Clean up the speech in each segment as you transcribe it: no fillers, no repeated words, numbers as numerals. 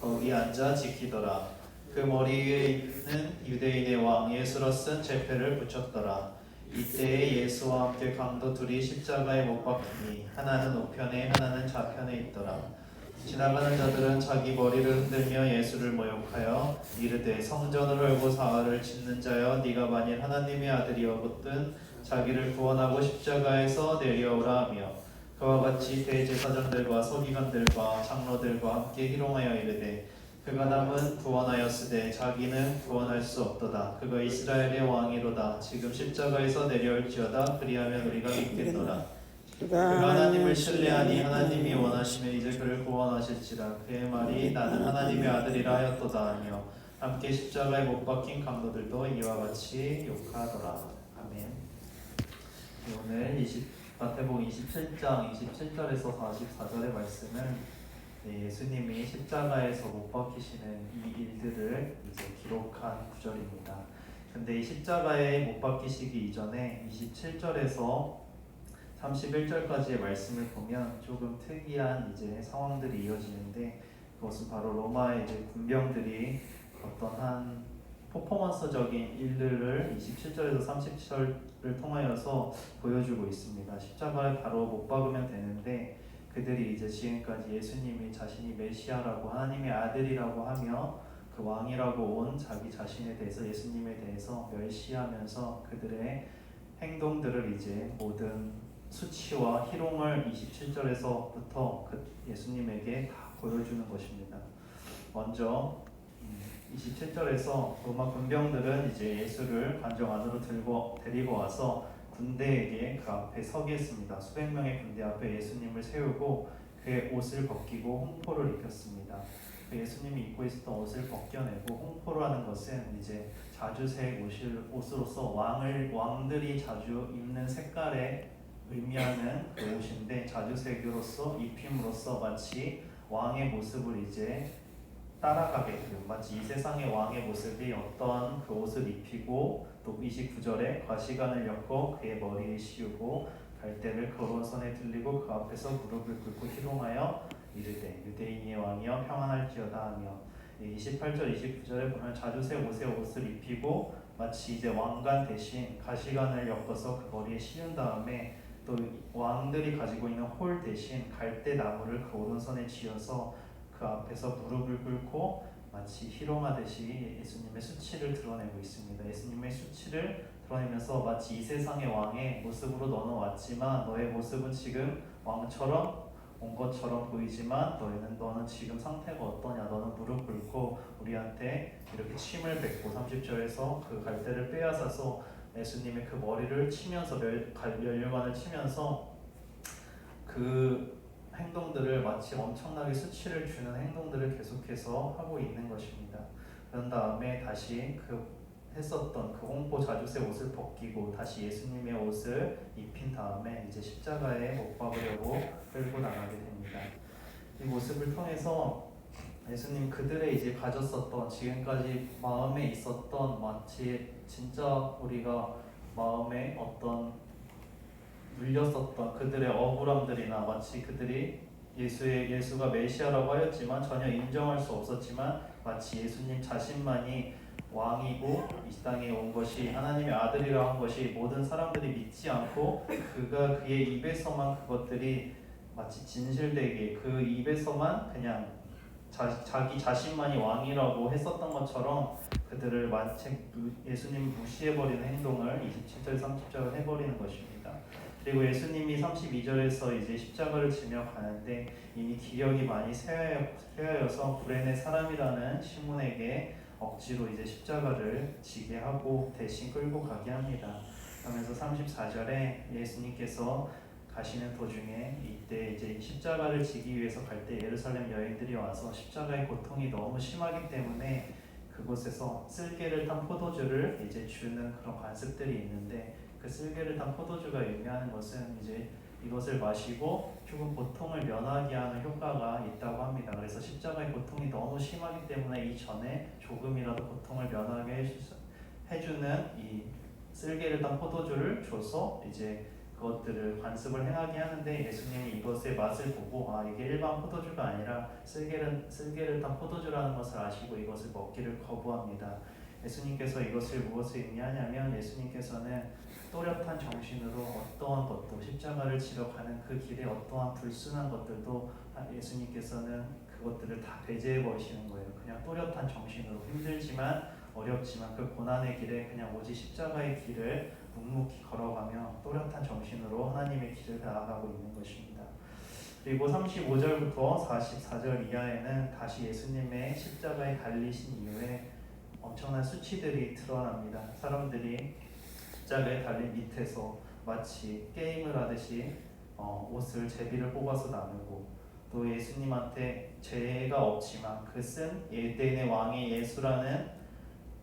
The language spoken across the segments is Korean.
거기 앉아 지키더라. 그 머리 위에는 유대인의 왕 예수라 쓴 제패를 붙였더라. 이때에 예수와 함께 강도 둘이 십자가에 못 박히니 하나는 우편에 하나는 좌편에 있더라. 지나가는 자들은 자기 머리를 흔들며 예수를 모욕하여 이르되 성전을 헐고 사흘을 짓는 자여 네가 만일 하나님의 아들이었거든 자기를 구원하고 십자가에서 내려오라 하며 그와 같이 대제사장들과 서기관들과 장로들과 함께 희롱하여 이르되 그가 남은 구원하였으되 자기는 구원할 수 없도다. 그가 이스라엘의 왕이로다. 지금 십자가에서 내려올지어다. 그리하면 우리가 믿겠노라. 그가 하나님을 신뢰하니 하나님이 원하시면 이제 그를 구원하실지라. 그의 말이 나는 하나님의 아들이라 하였도다 하며 함께 십자가에 못 박힌 강도들도 이와 같이 욕하더라. 아멘. 오늘 마태복음 27장 27절에서 44절의 말씀은 예수님이 십자가에서 못 박히시는 이 일들을 이제 기록한 구절입니다. 근데 이 십자가에 못 박히시기 이전에 27절에서 31절까지의 말씀을 보면 조금 특이한 이제 상황들이 이어지는데 그것은 바로 로마의 이제 군병들이 어떤 한 퍼포먼스적인 일들을 27절에서 30절을 통하여서 보여주고 있습니다. 십자가에 바로 못 박으면 되는데 그들이 이제 지금까지 예수님이 자신이 메시아라고 하나님의 아들이라고 하며 그 왕이라고 온 자기 자신에 대해서 예수님에 대해서 멸시하면서 그들의 행동들을 이제 모든 수치와 희롱을 27절에서부터 그 예수님에게 다 보여주는 것입니다. 먼저 27절에서 로마 군병들은 이제 예수를 관정 안으로 데리고 와서 군대에게 그 앞에 서게 했습니다. 수백 명의 군대 앞에 예수님을 세우고 그의 옷을 벗기고 홍포를 입혔습니다. 그 예수님이 입고 있었던 옷을 벗겨내고 홍포로 하는 것은 이제 자주색 옷으로서 왕들이 자주 입는 색깔에 의미하는 그 옷인데 자주색으로서 입힘으로써 마치 왕의 모습을 이제 따라가게끔 마치 이 세상의 왕의 모습이 어떤 그 옷을 입히고 또 29절에 과시관을 엮고 그의 머리에 씌우고 갈대를 거룩한 손에 들리고 그 앞에서 무릎을 꿇고 희롱하여 이르되 유대인의 왕이여 평안할지어다 하며 28절 29절에 보면 자주색 옷을 입히고 마치 이제 왕관 대신 가시관을 엮어서 그 머리에 씌운 다음에 또 왕들이 가지고 있는 홀 대신 갈대 나무를 그 오른손에 쥐어서 그 앞에서 무릎을 꿇고 마치 희롱하듯이 예수님의 수치를 드러내고 있습니다. 예수님의 수치를 드러내면서 마치 이 세상의 왕의 모습으로 너는 왔지만 너의 모습은 지금 왕처럼 온 것처럼 보이지만 너는 지금 상태가 어떠냐? 너는 무릎 꿇고 우리한테 이렇게 침을 뱉고 30절에서 그 갈대를 빼앗아서 예수님의 그 머리를 치면서 면류관을 치면서 그 행동들을 마치 엄청나게 수치를 주는 행동들을 계속해서 하고 있는 것입니다. 그런 다음에 다시 했었던 그 홍보 자주색 옷을 벗기고 다시 예수님의 옷을 입힌 다음에 이제 십자가에 못 박으려고 끌고 나가게 됩니다. 이 모습을 통해서 예수님 그들의 이제 가졌었던 지금까지 마음에 있었던 마치 진짜 우리가 마음에 어떤 물렸었던 그들의 억울함들이나 마치 그들이 예수가 메시아라고 하였지만 전혀 인정할 수 없었지만 마치 예수님 자신만이 왕이고 이 땅에 온 것이 하나님의 아들이라고 한 것이 모든 사람들이 믿지 않고 그의 입에서만 그것들이 마치 진실되게 그 입에서만 그냥 자기 자신만이 왕이라고 했었던 것처럼 그들을 마치 예수님 무시해버리는 행동을 27절 30절을 해버리는 것입니다. 그리고 예수님이 32절에서 이제 십자가를 지며 가는데 이미 기력이 많이 쇠하여서 구레네 사람이라는 시몬에게 억지로 이제 십자가를 지게 하고 대신 끌고 가게 합니다. 그러면서 34절에 예수님께서 가시는 도중에 이때 이제 십자가를 지기 위해서 갈 때 예루살렘 여인들이 와서 십자가의 고통이 너무 심하기 때문에 그곳에서 쓸개를 탄 포도주를 이제 주는 그런 관습들이 있는데 그 쓸개를 탄 포도주가 의미하는 것은 이제 이것을 마시고 조금 고통을 면하게 하는 효과가 있다고 합니다. 그래서 십자가의 고통이 너무 심하기 때문에 이전에 조금이라도 고통을 면하게 해주는 이 쓸개를 탄 포도주를 줘서 이제 그것들을 관습을 행하게 하는데 예수님이 이것의 맛을 보고 이게 일반 포도주가 아니라 쓸개를 탄 포도주라는 것을 아시고 이것을 먹기를 거부합니다. 예수님께서 이것을 무엇을 의미하냐면 예수님께서는 또렷한 정신으로 어떠한 것도 십자가를 지러 가는 그 길에 어떠한 불순한 것들도 예수님께서는 그것들을 다 배제해 버리시는 거예요. 그냥 또렷한 정신으로 힘들지만 어렵지만 그 고난의 길에 그냥 오직 십자가의 길을 묵묵히 걸어가며 또렷한 정신으로 하나님의 길을 나아가고 있는 것입니다. 그리고 35절부터 44절 이하에는 다시 예수님의 십자가에 달리신 이후에 엄청난 수치들이 드러납니다. 사람들이 십자가에 달린 밑에서 마치 게임을 하듯이 옷을 제비를 뽑아서 나누고 또 예수님한테 죄가 없지만 그 쓴 유대인의 왕의 예수라는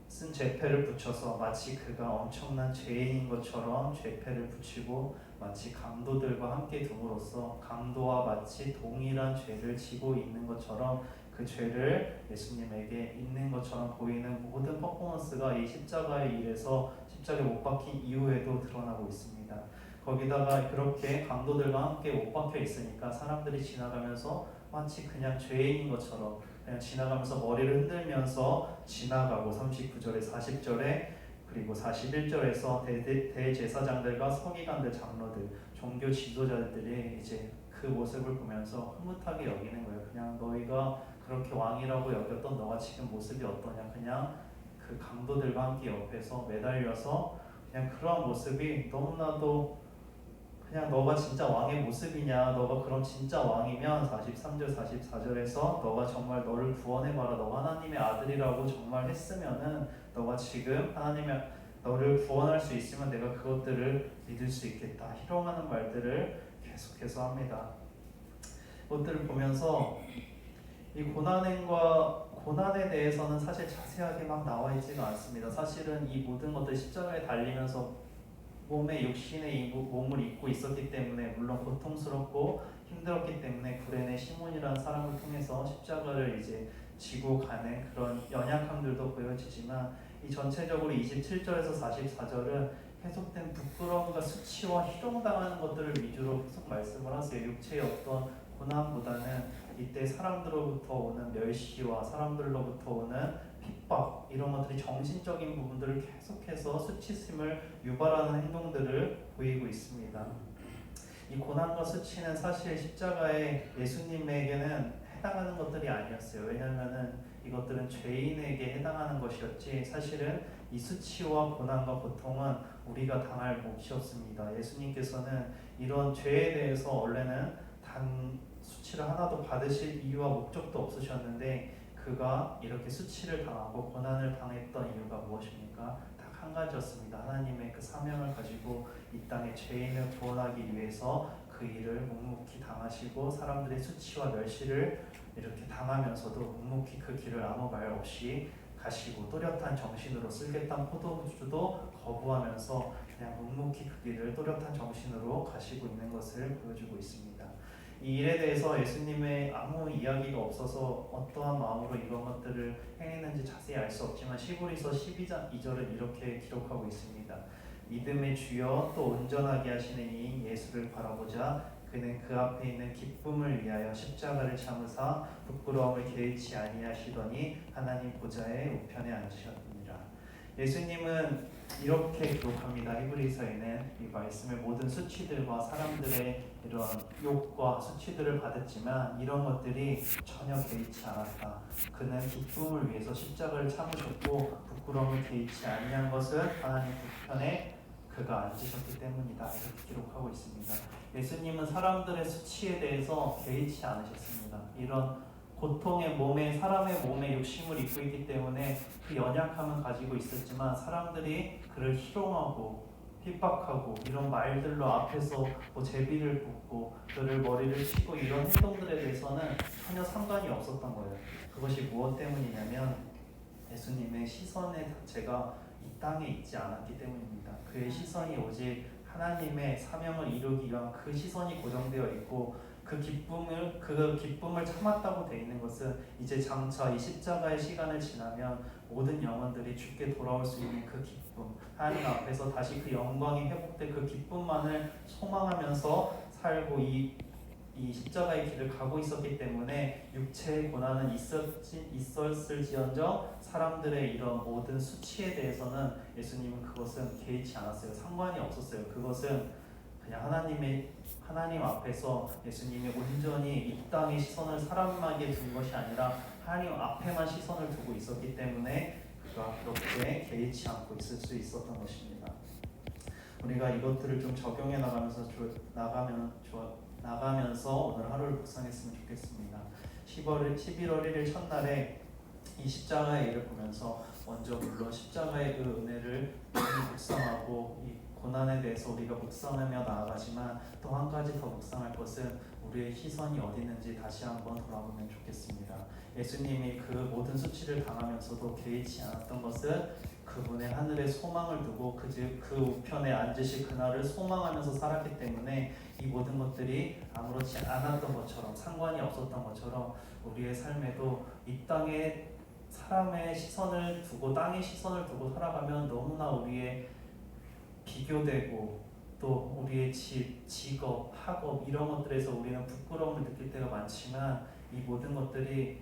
쓴 죄패를 붙여서 마치 그가 엄청난 죄인인 것처럼 죄패를 붙이고 마치 강도들과 함께 둠으로써 강도와 마치 동일한 죄를 지고 있는 것처럼 그 죄를 예수님에게 있는 것처럼 보이는 모든 퍼포먼스가 이 십자가의 일에서 십자가에 못 박힌 이후에도 드러나고 있습니다. 거기다가 그렇게 강도들과 함께 못 박혀 있으니까 사람들이 지나가면서 마치 그냥 죄인인 것처럼 그냥 지나가면서 머리를 흔들면서 지나가고 39절에 40절에 그리고 41절에서 대제사장들과 서기관들 장로들 종교 지도자들이 이제 그 모습을 보면서 흐뭇하게 여기는 거예요. 그냥 너희가 그렇게 왕이라고 여겼던 너가 지금 모습이 어떠냐. 그냥 그 강도들과 함께 옆에서 매달려서 그냥 그런 모습이 너무나도 그냥 너가 진짜 왕의 모습이냐, 너가 그럼 진짜 왕이면 43절 44절에서 너가 정말 너를 구원해봐라, 너가 하나님의 아들이라고 정말 했으면은 너가 지금 하나님의 너를 구원할 수 있으면 내가 그것들을 믿을 수 있겠다, 희롱하는 말들을 계속해서 합니다. 그것들을 보면서 이 고난에 대해서는 사실 자세하게 막 나와 있지가 않습니다. 사실은 이 모든 것들 십자가에 달리면서 몸에 육신의 몸을 입고 있었기 때문에 물론 고통스럽고 힘들었기 때문에 구레네 시몬이라는 사람을 통해서 십자가를 이제 지고 가는 그런 연약함들도 보여지지만 이 전체적으로 27절에서 44절은 계속된 부끄러움과 수치와 희롱당하는 것들을 위주로 계속 말씀을 하세요. 육체의 어떤 고난보다는 이때 사람들로부터 오는 멸시와 사람들로부터 오는 핍박 이런 것들이 정신적인 부분들을 계속해서 수치심을 유발하는 행동들을 보이고 있습니다. 이 고난과 수치는 사실 십자가에 예수님에게는 해당하는 것들이 아니었어요. 왜냐하면 이것들은 죄인에게 해당하는 것이었지 사실은 이 수치와 고난과 고통은 우리가 당할 몫이었습니다. 예수님께서는 이런 죄에 대해서 원래는 수치를 하나도 받으실 이유와 목적도 없으셨는데 그가 이렇게 수치를 당하고 고난을 당했던 이유가 무엇입니까? 딱 한 가지였습니다. 하나님의 그 사명을 가지고 이 땅의 죄인을 구원하기 위해서 그 일을 묵묵히 당하시고 사람들의 수치와 멸시를 이렇게 당하면서도 묵묵히 그 길을 아무 말 없이 가시고 또렷한 정신으로 쓸개탄 포도주도 거부하면서 그냥 묵묵히 그 길을 또렷한 정신으로 가시고 있는 것을 보여주고 있습니다. 이 일에 대해서 예수님의 아무 이야기가 없어서 어떠한 마음으로 이런 것들을 행했는지 자세히 알 수 없지만 시브리서 12장 2절은 이렇게 기록하고 있습니다. 믿음의 주여 또 온전하게 하시는 이인 예수를 바라보자 그는 그 앞에 있는 기쁨을 위하여 십자가를 참으사 부끄러움을 개의치 아니하시더니 하나님 보좌의 우편에 앉으셨느니라. 예수님은 이렇게 기록합니다. 히브리서에는 이 말씀의 모든 수치들과 사람들의 이런 욕과 수치들을 받았지만 이런 것들이 전혀 개의치 않았다. 그는 기쁨을 위해서 십자가를 참으셨고 부끄러움을 개의치 아니한 것은 하나님 우편에 그가 앉으셨기 때문이다. 이렇게 기록하고 있습니다. 예수님은 사람들의 수치에 대해서 개의치 않으셨습니다. 이런 고통의 몸에 사람의 몸에 욕심을 입고 있기 때문에 그 연약함은 가지고 있었지만 사람들이 그를 희롱하고 핍박하고 이런 말들로 앞에서 뭐 제비를 붓고 그를 머리를 치고 이런 행동들에 대해서는 전혀 상관이 없었던 거예요. 그것이 무엇 때문이냐면 예수님의 시선의 자체가 이 땅에 있지 않았기 때문입니다. 그의 시선이 오직 하나님의 사명을 이루기 위한 그 시선이 고정되어 있고 그 기쁨을 참았다고 돼 있는 것은 이제 장차 이 십자가의 시간을 지나면 모든 영혼들이 주께 돌아올 수 있는 그 기쁨, 하나님 앞에서 다시 그 영광이 회복될 그 기쁨만을 소망하면서 살고 이 십자가의 길을 가고 있었기 때문에 육체의 고난은 있었을지언정 사람들의 이런 모든 수치에 대해서는 예수님은 그것은 개의치 않았어요. 상관이 없었어요. 그것은 그냥 하나님 앞에서 예수님이 온전히 이 땅의 시선을 사람에게 둔 것이 아니라 하나님 앞에만 시선을 두고 있었기 때문에 그가 그렇게 개의치 않고 있을 수 있었던 것입니다. 우리가 이것들을 좀 적용해 나가면서 오늘 하루를 묵상했으면 좋겠습니다. 11월 1일 첫날에 이 십자가의 일을 보면서 먼저 물론 십자가의 그 은혜를 묵상하고 이 고난에 대해서 우리가 묵상하며 나아가지만 또 한 가지 더 묵상할 것은 우리의 시선이 어디 있는지 다시 한번 돌아보면 좋겠습니다. 예수님이 그 모든 수치를 당하면서도 개의치 않았던 것은 그분의 하늘에 소망을 두고 그 우편에 앉으실 그날을 소망하면서 살았기 때문에 이 모든 것들이 아무렇지 않았던 것처럼 상관이 없었던 것처럼 우리의 삶에도 이 땅에 사람의 시선을 두고 땅의 시선을 두고 살아가면 너무나 우리의 비교되고 또 우리의 집, 직업, 학업 이런 것들에서 우리는 부끄러움을 느낄 때가 많지만 이 모든 것들이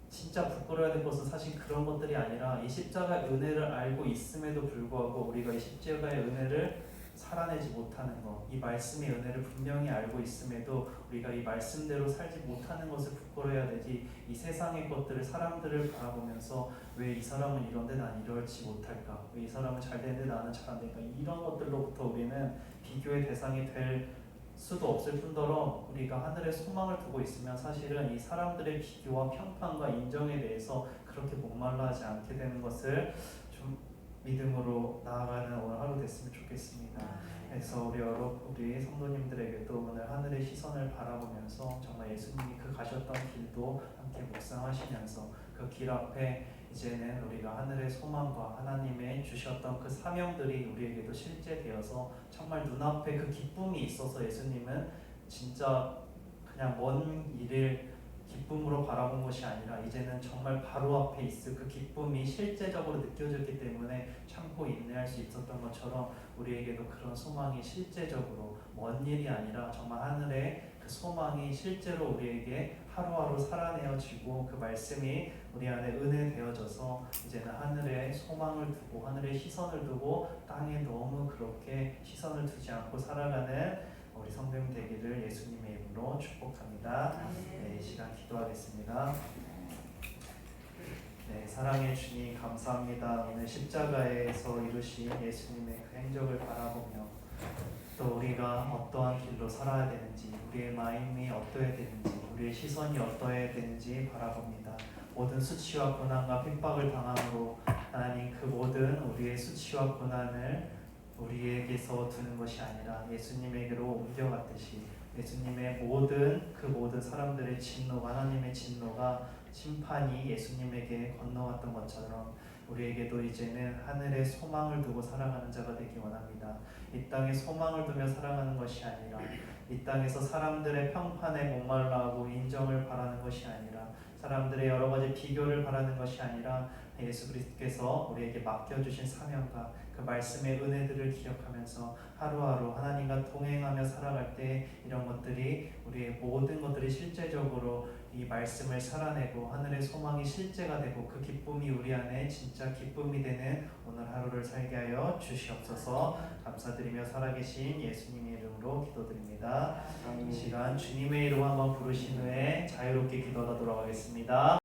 진짜 부끄러워야 될 것은 사실 그런 것들이 아니라 이 십자가의 은혜를 알고 있음에도 불구하고 우리가 이 십자가의 은혜를 살아내지 못하는 것, 이 말씀의 은혜를 분명히 알고 있음에도 우리가 이 말씀대로 살지 못하는 것을 부끄러워야 되지, 이 세상의 것들을 사람들을 바라보면서 왜 이 사람은 이런데 난 이럴지 못할까, 왜 이 사람은 잘 되는데 나는 잘 안 될까, 이런 것들로부터 우리는 비교의 대상이 될 수도 없을 뿐더러 우리가 하늘에 소망을 두고 있으면 사실은 이 사람들의 비교와 평판과 인정에 대해서 그렇게 목말라하지 않게 되는 것을 좀 믿음으로 나아가는 오늘 하루 됐으면 좋겠습니다. 그래서 우리 성도님들에게도 오늘 하늘의 시선을 바라보면서 정말 예수님이 그 가셨던 길도 함께 묵상하시면서 그 길 앞에 이제는 우리가 하늘의 소망과 하나님의 주셨던 그 사명들이 우리에게도 실제되어서 정말 눈앞에 그 기쁨이 있어서 예수님은 진짜 그냥 먼 일을 기쁨으로 바라본 것이 아니라 이제는 정말 바로 앞에 있을 그 기쁨이 실제적으로 느껴졌기 때문에 참고 인내할 수 있었던 것처럼 우리에게도 그런 소망이 실제적으로 먼 일이 아니라 정말 하늘의 그 소망이 실제로 우리에게 하루하루 살아내어지고 그 말씀이 우리 안에 은혜 되어져서 이제는 하늘에 소망을 두고 하늘에 시선을 두고 땅에 너무 그렇게 시선을 두지 않고 살아가는 우리 성도님 되기를 예수님의 이름으로 축복합니다. 네, 이 시간 기도하겠습니다. 네, 사랑의 주님 감사합니다. 오늘 십자가에서 이루신 예수님의 그 행적을 바라보며 또 우리가 어떠한 길로 살아야 되는지, 우리의 마음이 어떠해야 되는지, 우리의 시선이 어떠해야 되는지 바라봅니다. 모든 수치와 고난과 핍박을 당함으로 하나님 그 모든 우리의 수치와 고난을 우리에게서 두는 것이 아니라 예수님에게로 옮겨갔듯이 예수님의 모든 사람들의 진노가, 하나님의 진노가 심판이 예수님에게 건너갔던 것처럼 우리에게도 이제는 하늘에 소망을 두고 살아가는 자가 되기 원합니다. 이 땅에 소망을 두며 살아가는 것이 아니라 이 땅에서 사람들의 평판에 목말라하고 인정을 바라는 것이 아니라 사람들의 여러 가지 비교를 바라는 것이 아니라 예수 그리스도께서 우리에게 맡겨주신 사명과 그 말씀의 은혜들을 기억하면서 하루하루 하나님과 동행하며 살아갈 때 이런 것들이 우리의 모든 것들이 실제적으로 이 말씀을 살아내고 하늘의 소망이 실제가 되고 그 기쁨이 우리 안에 진짜 기쁨이 되는 오늘 하루를 살게 하여 주시옵소서. 감사드리며 살아계신 예수님의 이름으로 기도드립니다. 이 시간 주님의 이름 한번 부르신 후에 자유롭게 기도하러 돌아가겠습니다.